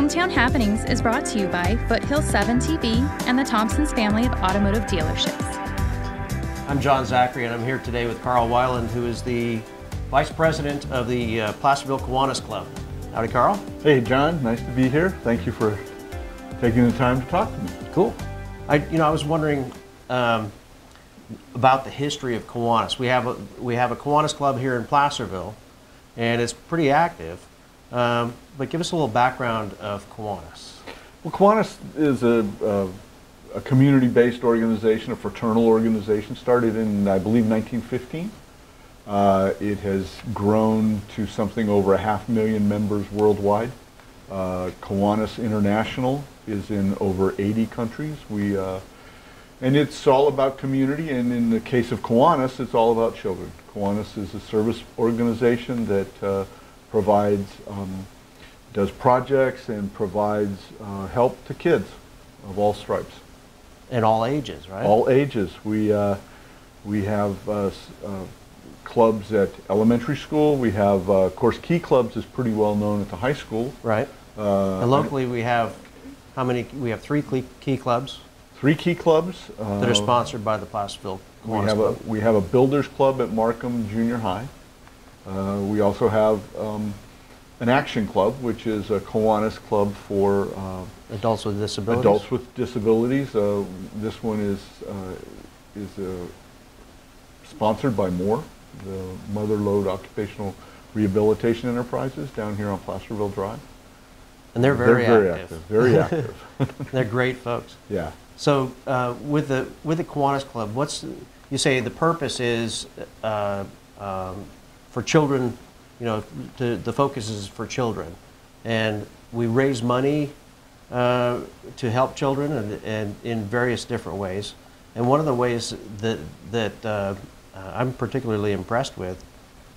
Hometown Happenings is brought to you by Foothill 7 TV and the Thompson's family of automotive dealerships. I'm John Zachary, and I'm here today with Karl Weiland, who is the Vice President of the Placerville Kiwanis Club. Howdy, Karl. Hey, John. Nice to be here. Thank you for taking the time to talk to me. Cool. I was wondering about the history of Kiwanis. We have a Kiwanis Club here in Placerville, and it's pretty active. But give us a little background of Kiwanis. Well, Kiwanis is a community-based organization, a fraternal organization, started in, I believe, 1915. It has grown to something over 500,000 members worldwide. Kiwanis International is in over 80 countries. And it's all about community, and in the case of Kiwanis, it's all about children. Kiwanis is a service organization that provides, does projects and provides help to kids of all stripes. And all ages, right? All ages. We have clubs at elementary school. We have, of course, Key Clubs is pretty well known at the high school. Right. And locally we have, how many? We have 3 Key Clubs. 3 Key Clubs. That are sponsored by the Placerville Kiwanis Club. We have a Builders Club at Markham Junior High. We also have an Action Club, which is a Kiwanis club for adults with disabilities. Adults with disabilities. This one is sponsored by MORE, the Mother Lode Occupational Rehabilitation Enterprises down here on Placerville Drive. And they're very active. Very active. They're great folks. Yeah. So with the Kiwanis Club, you say the purpose is for children, the focus is for children, and we raise money to help children and in various different ways. And one of the ways that I'm particularly impressed with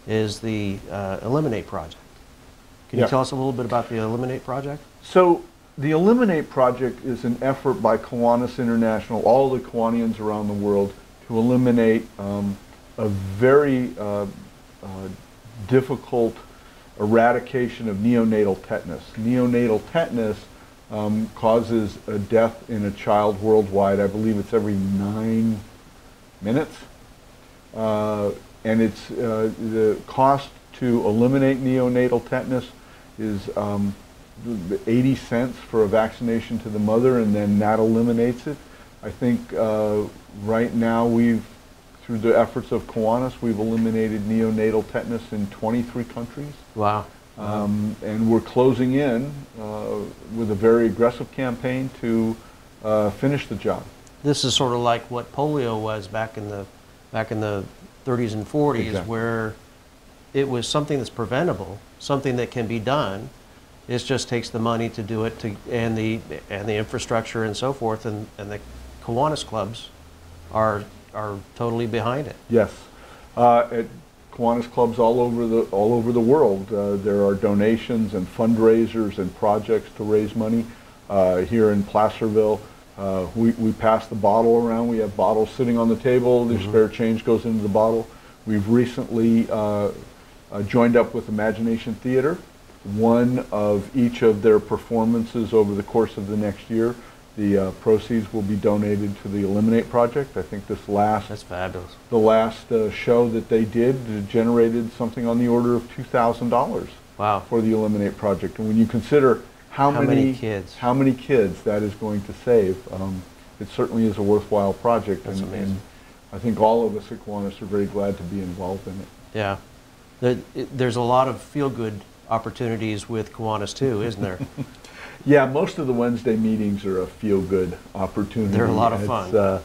is the Eliminate Project. Can you tell us a little bit about the Eliminate Project? So the Eliminate Project is an effort by Kiwanis International, all the Kiwanians around the world, to eliminate a very difficult eradication of neonatal tetanus. Neonatal tetanus causes a death in a child worldwide. I believe it's every 9 minutes. And it's the cost to eliminate neonatal tetanus is 80 cents for a vaccination to the mother, and then that eliminates it. I think right now through the efforts of Kiwanis, we've eliminated neonatal tetanus in 23 countries. Wow. And we're closing in with a very aggressive campaign to finish the job. This is sort of like what polio was back in the 30s and 40s, exactly. Where it was something that's preventable, something that can be done. It just takes the money to do it, and the infrastructure and so forth, and the Kiwanis clubs are totally behind it. Yes, at Kiwanis clubs all over the world, there are donations and fundraisers and projects to raise money. Here in Placerville, we pass the bottle around. We have bottles sitting on the table. The spare change goes into the bottle. We've recently joined up with Imagination Theater. One of each of their performances over the course of the next year, the proceeds will be donated to the Eliminate Project. I think that's fabulous. The last show that they did generated something on the order of $2,000. Wow. For the Eliminate Project. And when you consider how many kids that is going to save, it certainly is a worthwhile project. That's amazing. And I think all of us at Kiwanis are very glad to be involved in it. Yeah. There's a lot of feel-good opportunities with Kiwanis too, isn't there? Yeah, most of the Wednesday meetings are a feel-good opportunity. They're a lot of fun.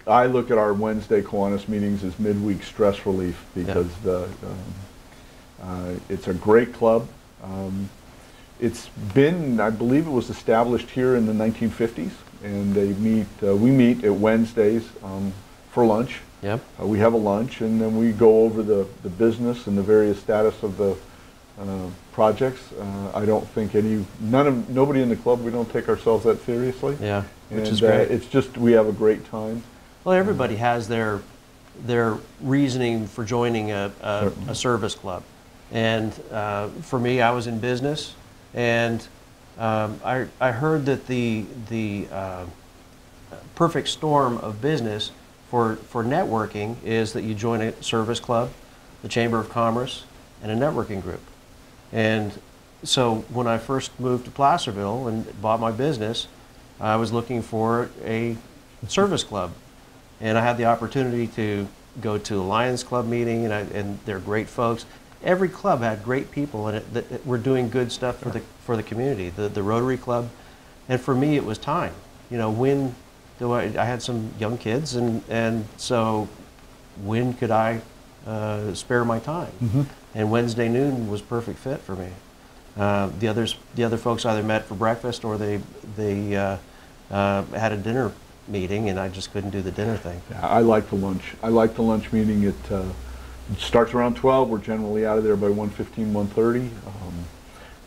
I look at our Wednesday Kiwanis meetings as midweek stress relief because it's a great club. It's been, I believe it was established here in the 1950s, and we meet at Wednesdays for lunch. Yep. We have a lunch, and then we go over the business and the various status of the projects. I don't think nobody in the club, we don't take ourselves that seriously. Yeah, which is great. It's just, we have a great time. Well, everybody has their reasoning for joining a service club. And for me, I was in business, and I heard that the perfect storm of business for networking is that you join a service club, the Chamber of Commerce, and a networking group. And so when I first moved to Placerville and bought my business, I was looking for a service club. And I had the opportunity to go to a Lions Club meeting, and they're great folks. Every club had great people in it that were doing good stuff for the community, the Rotary Club. And for me, it was time. You know, when do I had some young kids, and so when could I spare my time? Mm-hmm. And Wednesday noon was perfect fit for me. The other folks either met for breakfast or they had a dinner meeting, and I just couldn't do the dinner thing. Yeah, I like the lunch. I like the lunch meeting. It starts around 12. We're generally out of there by 1:15, 1:30.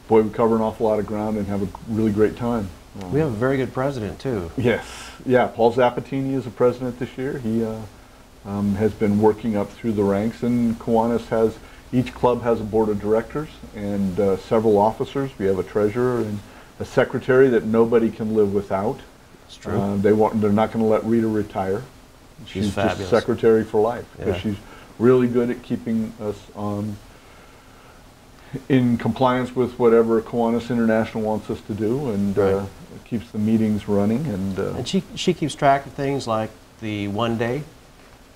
Boy, we cover an awful lot of ground and have a really great time. We have a very good president too. Yes, yeah. Paul Zapatini is the president this year. He has been working up through the ranks, and Kiwanis has, each club has a board of directors and several officers. We have a treasurer and a secretary that nobody can live without. It's true. They're not going to let Rita retire. She's fabulous. Just secretary for life, because she's really good at keeping us in compliance with whatever Kiwanis International wants us to do, and keeps the meetings running. And she keeps track of things like the one day.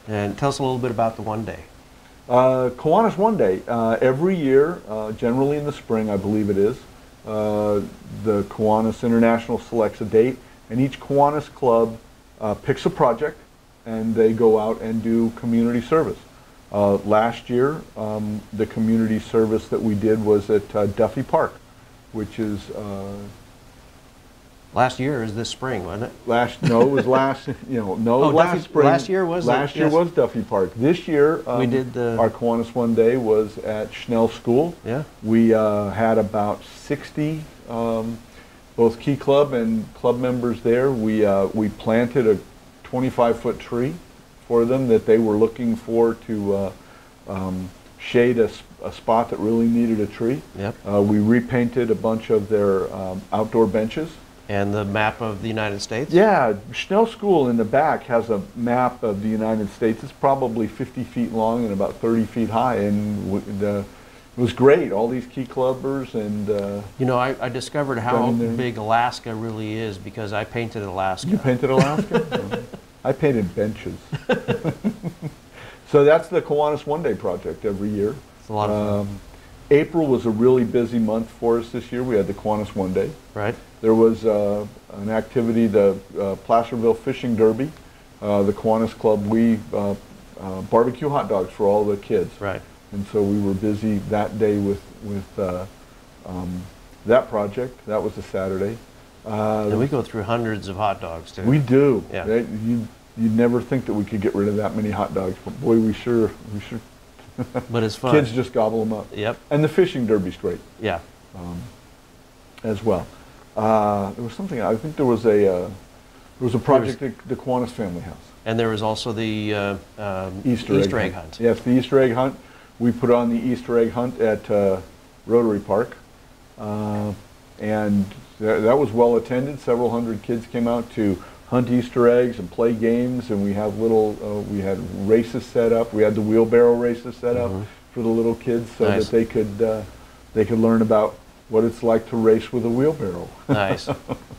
And tell us a little bit about the one day. Kiwanis One Day. Every year, generally in the spring, I believe it is, the Kiwanis International selects a date, and each Kiwanis club picks a project, and they go out and do community service. Last year, the community service that we did was at Duffy Park, which is... Last year is this spring, wasn't it? No, it was last, last spring. Last year was was Duffy Park. This year, we did our Kiwanis One Day was at Schnell School. Yeah. We had about 60 both Key Club and club members there. We planted a 25-foot tree for them that they were looking for to shade a spot that really needed a tree. Yep. We repainted a bunch of their outdoor benches. And the map of the United States? Yeah, Schnell School in the back has a map of the United States. It's probably 50 feet long and about 30 feet high, and it was great. All these Key Clubbers and... you know, I discovered how big Alaska really is because I painted Alaska. You painted Alaska? I painted benches. So that's the Kiwanis One Day project every year. It's a lot of fun. April was a really busy month for us this year. We had the Kiwanis One Day. Right. There was an activity, the Placerville Fishing Derby. The Kiwanis Club, we barbecue hot dogs for all the kids. Right. And so we were busy that day with that project. That was a Saturday. And we go through hundreds of hot dogs too. We do. Yeah. You'd never think that we could get rid of that many hot dogs, but boy, we sure. But it's fun. Kids just gobble them up. Yep. And the fishing derby's great. Yeah. As well. There was something. I think there was a project at the Kiwanis Family House. And there was also the Easter egg hunt. Yes, the Easter egg hunt. We put on the Easter egg hunt at Rotary Park, and that was well attended. Several hundred kids came out to hunt Easter eggs and play games, and we have we had races set up. We had the wheelbarrow races set up for the little kids so that they could learn about what it's like to race with a wheelbarrow. Nice.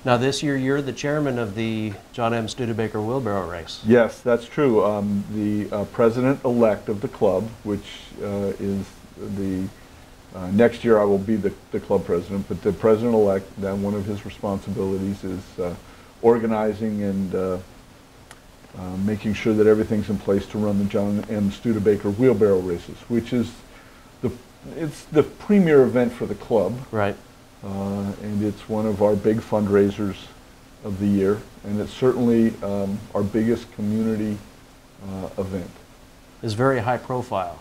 Now this year you're the chairman of the John M. Studebaker wheelbarrow race. Yes, that's true. The president-elect of the club, which is the next year I will be the club president, but the president-elect, that one of his responsibilities is organizing and making sure that everything's in place to run the John M. Studebaker wheelbarrow races, which is it's the premier event for the club. Right. And it's one of our big fundraisers of the year, and it's certainly our biggest community event. It's very high profile.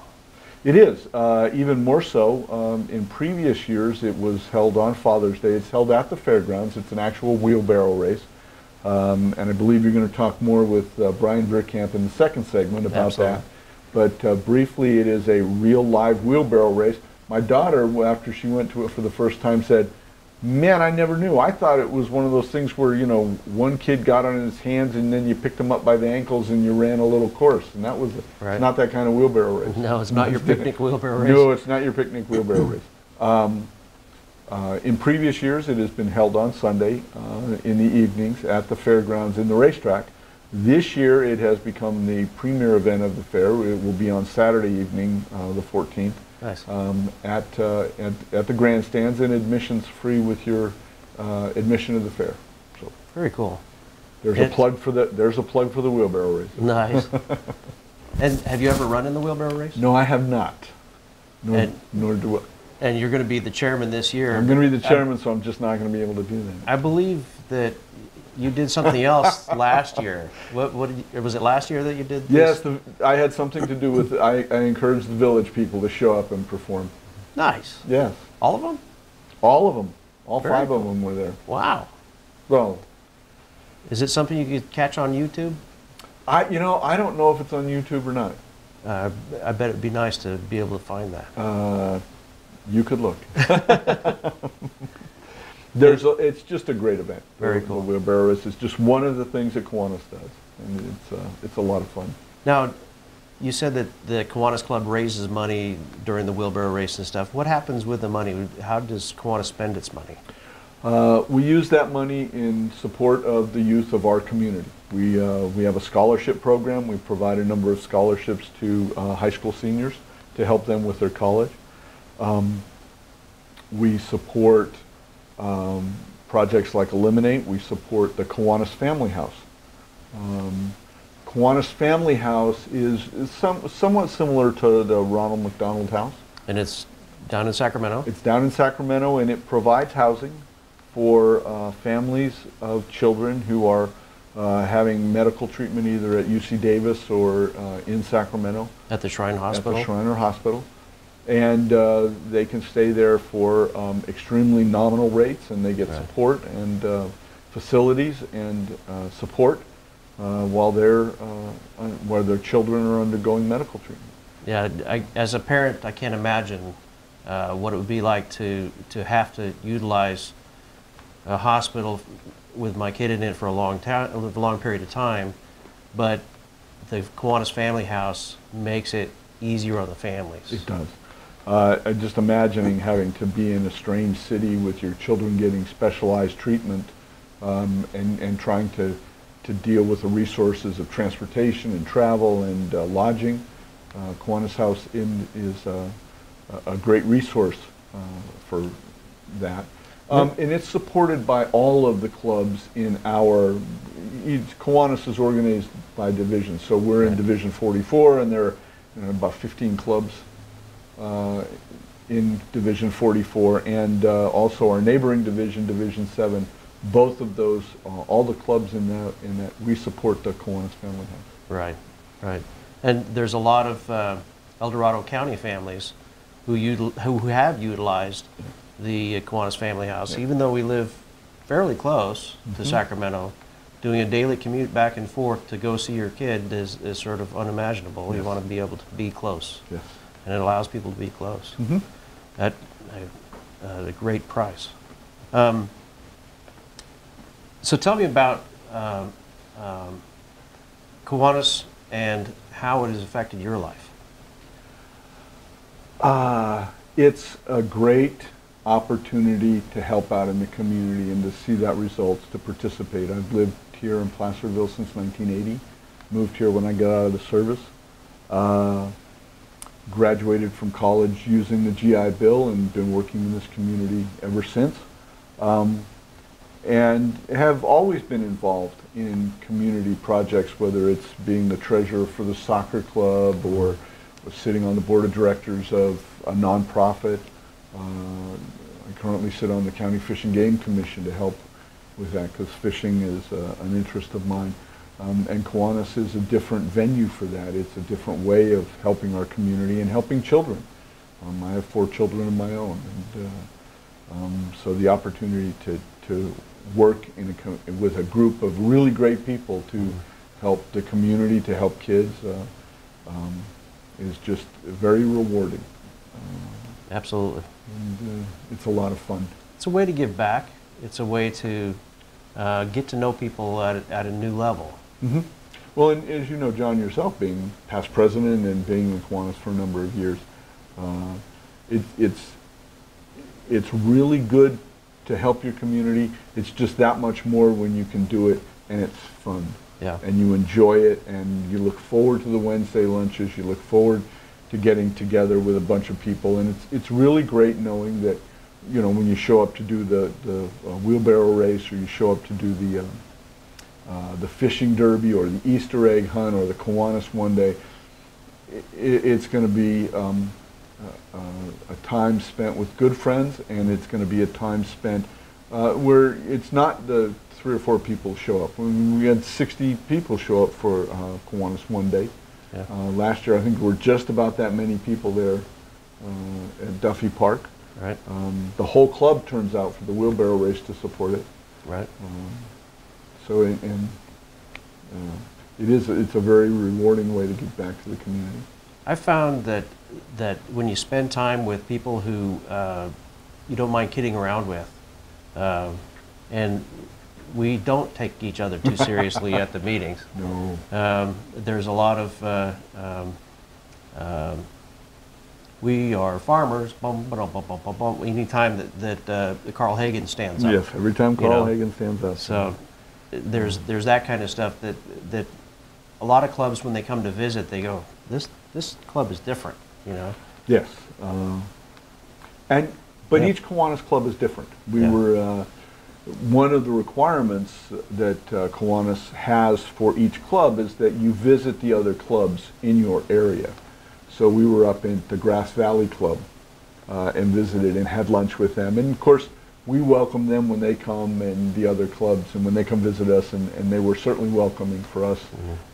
It is, even more so. In previous years it was held on Father's Day. It's held at the fairgrounds. It's an actual wheelbarrow race. And I believe you're going to talk more with Brian Verkamp in the second segment about Absolutely. that. But briefly, it is a real live wheelbarrow race. My daughter, after she went to it for the first time, said, man, I never knew. I thought it was one of those things where, you know, one kid got on his hands and then you picked him up by the ankles and you ran a little course. And that was, it's not that kind of wheelbarrow race. No, it's not your picnic wheelbarrow race. No, it's not your picnic wheelbarrow race. In previous years, it has been held on Sunday in the evenings at the fairgrounds in the racetrack. This year, it has become the premier event of the fair. It will be on Saturday evening, the 14th. Nice. At the grandstands, and admissions free with your admission to the fair. So very cool. There's a plug for the wheelbarrow race. Nice. And have you ever run in the wheelbarrow race? No, I have not. Nor do I. And you're going to be the chairman this year. I'm going to be the chairman, so I'm just not going to be able to do that. I believe that you did something else last year. What did you, was it last year that you did this? Yes, I had something to do with, I encouraged the village people to show up and perform. Nice. Yes. All of them? All of them. All Very five cool. of them were there. Wow. Well, is it something you could catch on YouTube? You know, I don't know if it's on YouTube or not. I bet it'd be nice to be able to find that. You could look. It's just a great event. Very cool. The wheelbarrow race is just one of the things that Kiwanis does, and it's a lot of fun. Now, you said that the Kiwanis Club raises money during the wheelbarrow race and stuff. What happens with the money? How does Kiwanis spend its money? We use that money in support of the youth of our community. We have a scholarship program. We provide a number of scholarships to high school seniors to help them with their college. We support projects like Eliminate. We support the Kiwanis Family House. Kiwanis Family House is somewhat similar to the Ronald McDonald House. And it's down in Sacramento? It's down in Sacramento, and it provides housing for families of children who are having medical treatment either at UC Davis or in Sacramento. At the Shrine Hospital? At the Shriner Hospital. And they can stay there for extremely nominal rates, and they get support and facilities and support while their children are undergoing medical treatment. Yeah, as a parent, I can't imagine what it would be like to have to utilize a hospital with my kid in it for a long period of time, but the Kiwanis Family House makes it easier on the families. It does. Just imagining having to be in a strange city with your children getting specialized treatment and trying to deal with the resources of transportation and travel and lodging. Kiwanis House is a great resource for that. And it's supported by all of the clubs in our, Kiwanis is organized by division. So we're in Division 44, and there are about 15 clubs in Division 44, and also our neighboring division, Division 7. Both of those, all the clubs in that, we support the Kiwanis Family House. Right, right. And there's a lot of El Dorado County families who have utilized the Kiwanis Family House, even though we live fairly close to Sacramento. Doing a daily commute back and forth to go see your kid is sort of unimaginable. Yes. You want to be able to be close. Yes. And it allows people to be close. At a great price. So tell me about Kiwanis and how it has affected your life. It's a great opportunity to help out in the community and to see that results, to participate. I've lived here in Placerville since 1980, moved here when I got out of the service. Graduated from college using the GI Bill and been working in this community ever since. And have always been involved in community projects, whether it's being the treasurer for the soccer club or sitting on the board of directors of a nonprofit. I currently sit on the County Fish and Game Commission to help with that, because fishing is an interest of mine. And Kiwanis is a different venue for that. It's a different way of helping our community and helping children. I have 4 children of my own, and so the opportunity to work with a group of really great people to help the community, to help kids, is just very rewarding. Absolutely. And it's a lot of fun. it's a way to give back. It's a way to get to know people at a new level. Mm-hmm. Well, and as you know, John, yourself being past president and being in Kiwanis for a number of years, it's really good to help your community. It's just that much more when you can do it and it's fun. Yeah. And you enjoy it, and you look forward to the Wednesday lunches. You look forward to getting together with a bunch of people, and it's really great knowing that, you know, when you show up to do the wheelbarrow race, or you show up to do the fishing derby or the Easter egg hunt or the Kiwanis one day, it's going to be a time spent with good friends, and it's going to be a time spent where it's not the 3 or 4 people show up. We had 60 people show up for Kiwanis one day. Yeah. Last year, I think there were just about that many people there at Duffy Park. Right. The whole club turns out for the wheelbarrow race to support it. Right. It's a very rewarding way to give back to the community. I found that when you spend time with people who you don't mind kidding around with, and we don't take each other too seriously at the meetings. No. There's a lot of we are farmers. Bum, ba, bum, bum, bum, bum, anytime that Karl Hagen stands up. Yes, every time Karl Hagen stands up. So there's that kind of stuff that a lot of clubs, when they come to visit, they go, this club is different, you know. Yes, but each Kiwanis club is different. We were one of the requirements that Kiwanis has for each club is that you visit the other clubs in your area. So we were up in the Grass Valley Club and visited and had lunch with them. And of course, we welcome them when they come, and the other clubs, and when they come visit us, and they were certainly welcoming for us.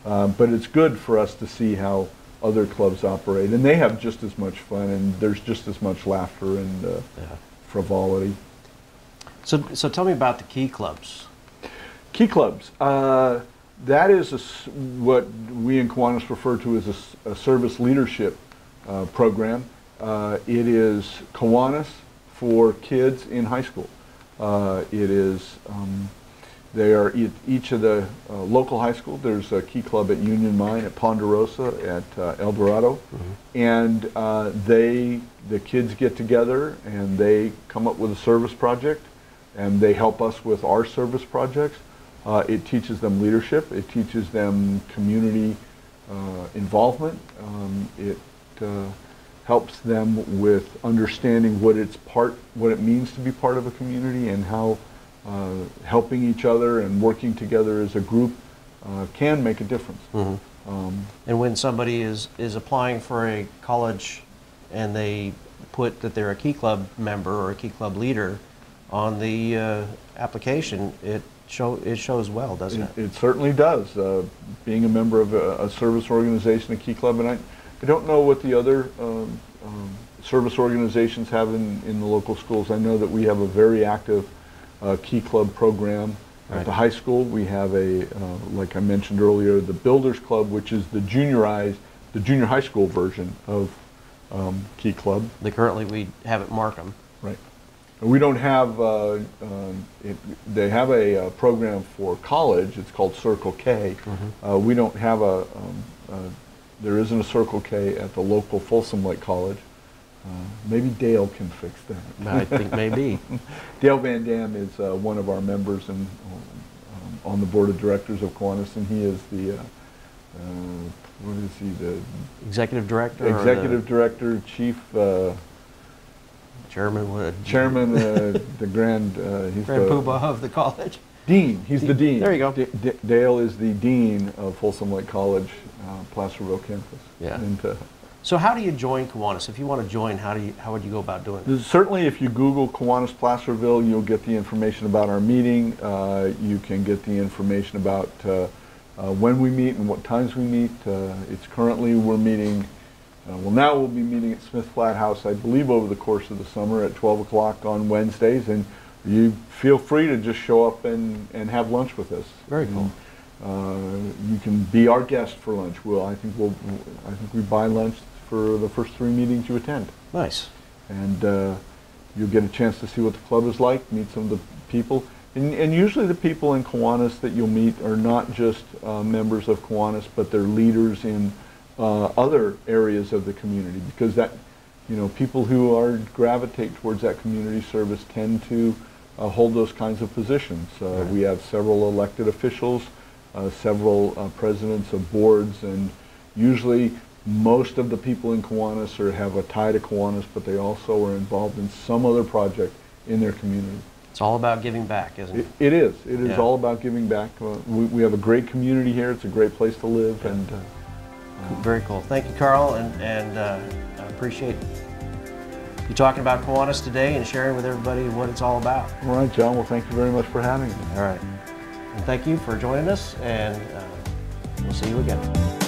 Mm-hmm. But it's good for us to see how other clubs operate, and they have just as much fun, and there's just as much laughter and frivolity. So tell me about the key clubs. Key clubs. That is what we in Kiwanis refer to as a service leadership program. It is Kiwanis for kids in high school. It is, they are each of the local high school. There's a key club at Union Mine, at Ponderosa, at El Dorado. Mm-hmm. And the kids get together and they come up with a service project, and they help us with our service projects. It teaches them leadership. It teaches them community involvement. It helps them with understanding what it means to be part of a community, and how helping each other and working together as a group can make a difference. Mm-hmm. And when somebody is applying for a college and they put that they're a key club member or a key club leader on the application, it shows well, doesn't it? It certainly does. Being a member of a service organization, a key club, and I don't know what the other service organizations have in the local schools. I know that we have a very active key club program. Right. At the high school, we have like I mentioned earlier, the Builders Club, which is the junior high school version of Key Club. Currently we have at Markham. Right. We don't have, they have a program for college. It's called Circle K. Mm-hmm. We don't have there isn't a Circle K at the local Folsom Lake College. Maybe Dale can fix that. I think maybe. Dale Van Dam is one of our members and on the board of directors of Kiwanis, and he is the, what is he, the executive director? Executive director, chief. Chairman, the grand, he's grand poobah of the college. Dean, he's the dean. There you go. Dale is the dean of Folsom Lake College, Placerville campus. Yeah. And, so how do you join Kiwanis? If you want to join, how would you go about doing it? Certainly if you Google Kiwanis Placerville, you'll get the information about our meeting. You can get the information about when we meet and what times we meet. It's currently, we're meeting, well, now we'll be meeting at Smith Flat House, I believe, over the course of the summer at 12 o'clock on Wednesdays, and you feel free to just show up and have lunch with us. Very cool. You can be our guest for lunch. I think we buy lunch for the first 3 meetings you attend. Nice. And You'll get a chance to see what the club is like, meet some of the people. And usually the people in Kiwanis that you'll meet are not just members of Kiwanis, but they're leaders in other areas of the community, because that, you know, people who gravitate towards that community service tend to hold those kinds of positions. Right. We have several elected officials, several presidents of boards, and usually most of the people in Kiwanis have a tie to Kiwanis, but they also are involved in some other project in their community. It's all about giving back, isn't it? It is. It is Yeah. all about giving back. We have a great community here. It's a great place to live. Yeah. And Very cool. Thank you, Karl, and I appreciate you talking about Kiwanis today and sharing with everybody what it's all about. all right, John. Well, thank you very much for having me. All right. And thank you for joining us, and we'll see you again.